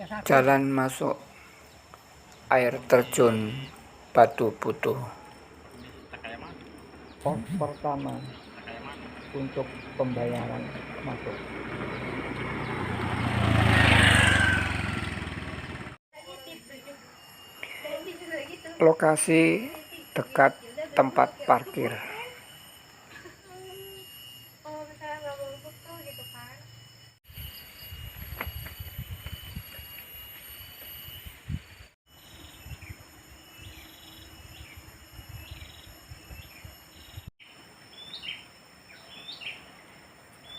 Jalan masuk air terjun Batu Putu. Pos pertama untuk pembayaran masuk. Lokasi dekat tempat parkir.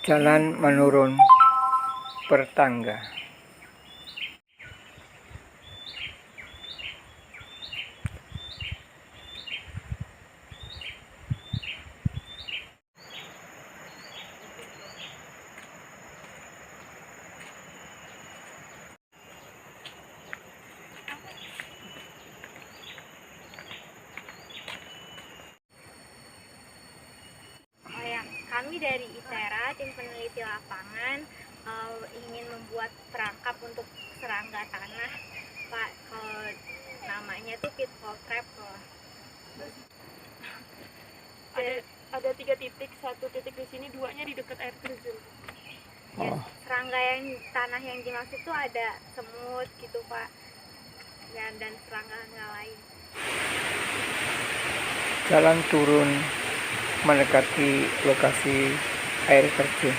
Jalan menurun bertangga. Kami dari ITERA, tim peneliti lapangan, ingin membuat perangkap untuk serangga tanah, Pak. Namanya tuh pitfall trap, loh. Ada 3 titik, 1 titik di sini, 2-nya di dekat air terjun. Ya, serangga yang tanah yang dimaksud tuh ada semut gitu, Pak. Ya, dan serangga lain. Jalan turun mendekati lokasi air terjun.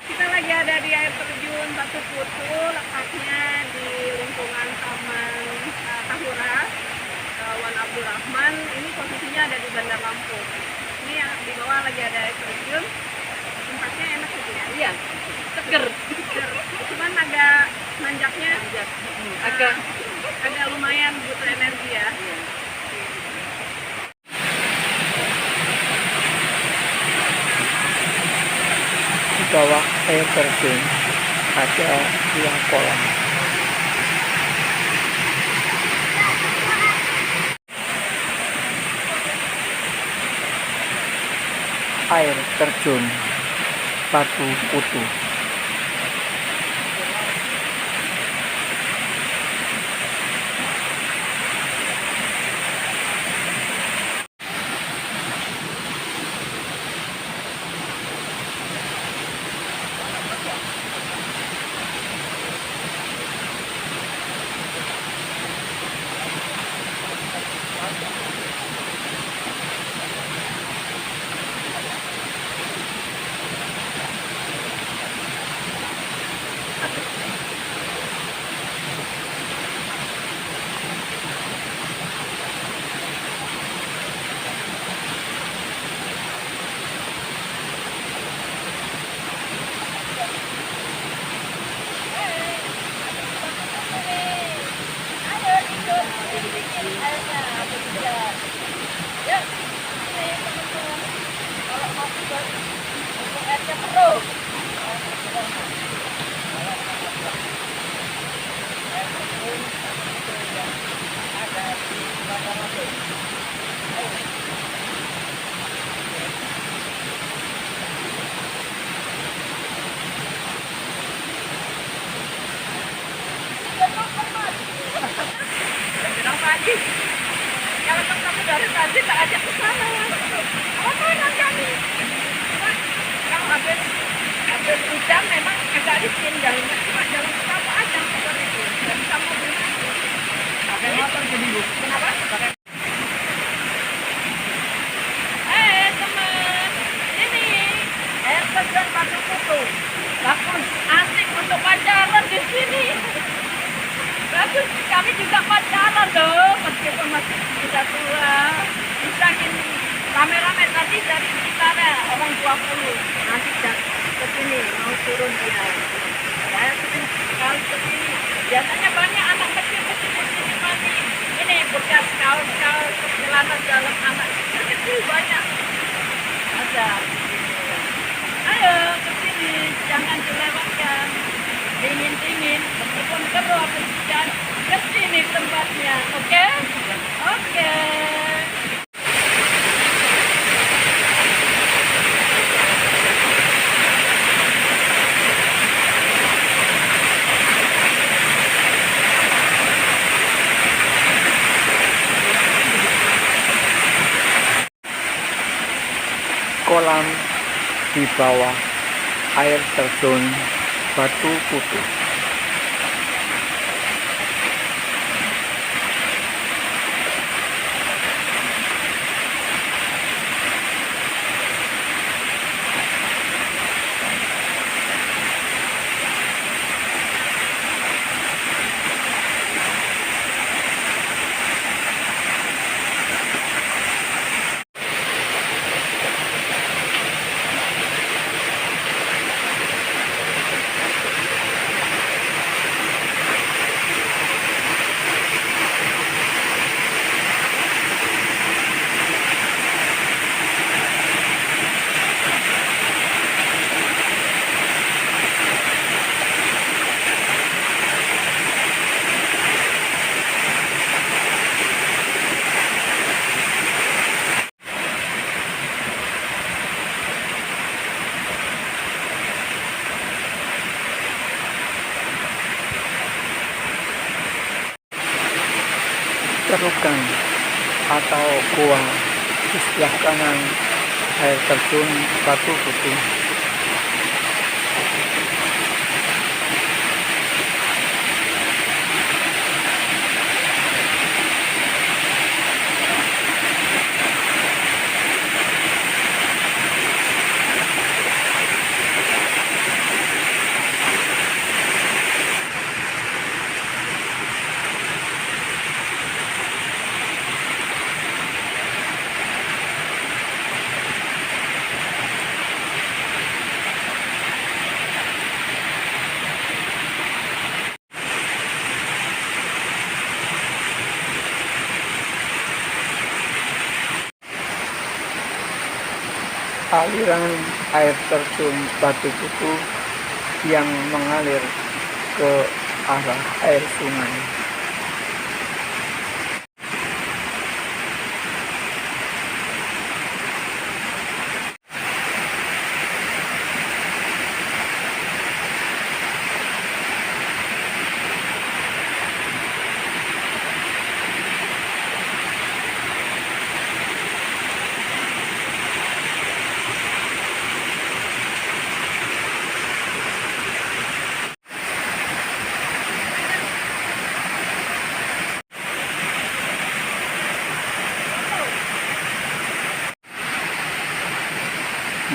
Kita lagi ada di air terjun Batu Putu, letaknya di lingkungan Taman Tahura, Wan Abdurrahman. Ini posisinya ada di Bandar Lampung. Ini yang di bawah lagi ada air terjun. Tempatnya enak gitu ya. Iya, seger. Cuman agak nanjaknya agak lumayan butuh energi ya. Di bawah air terjun ada 2 kolam. Air terjun Batu Putu. Kalau kamu dari tadi tak ajak ke sana. Apa yang kami? Kalau habis hujan memang agak licin jalannya, cuma jalan kamu aja seperti itu. Dan kamu beli. Pakai motor jadi bu. Kenapa? Pakai. Teman, ini air terjun Batu Putu. Bagus, asik untuk pacaran di sini. Bagus, kami juga pacaran loh, meskipun masih sudah tua. Bisa gini, rame-rame tadi dari sekitar orang 20. Nanti ke sini, mau turun dia. Saya sering sekali ke sini. Biasanya banyak anak kecil-kecil di sini mandi. Ini bekas kaos-kaos celana dalam anak kecil banyak. Ada. Ayo ke sini, jangan dilewatkan. dingin-dingin, meskipun keruh hujan, ke sini tempatnya, oke? Oke. Kolam di bawah air terjun Batu Kutu. Cerukan atau gua di sebelah kanan air terjun Batu Kutu. Aliran air terjun Batu Kutu yang mengalir ke arah air sungai.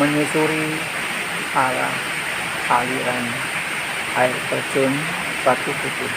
Menyusuri arah aliran air terjun Batu Kutu.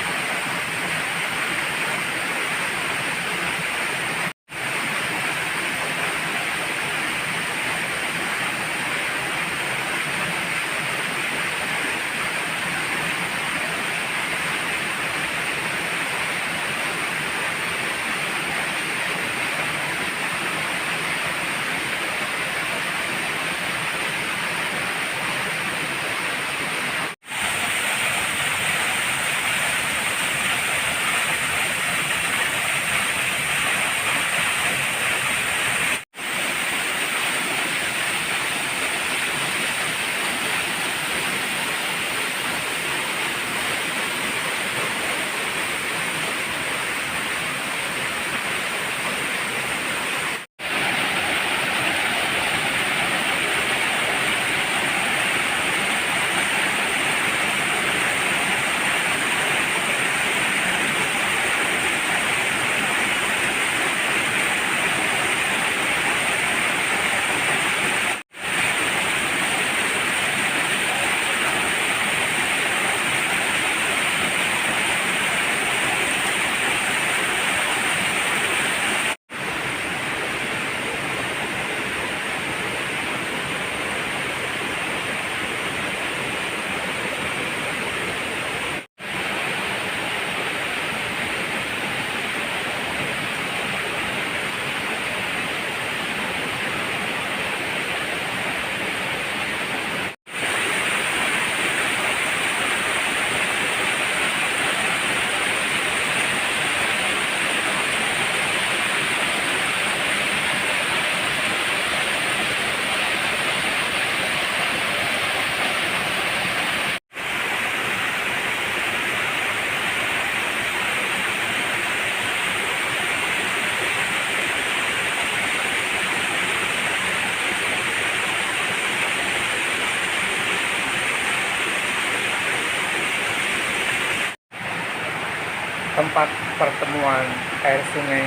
tempat pertemuan air sungai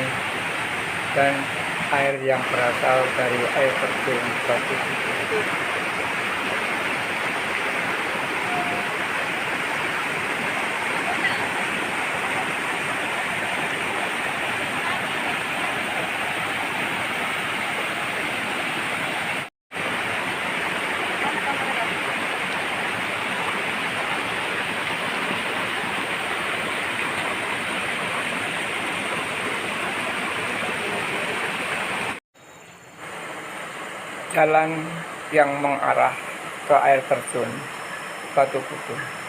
dan air yang berasal dari air terjun Batu Kutu. Jalan yang mengarah ke air terjun Batu Kutu.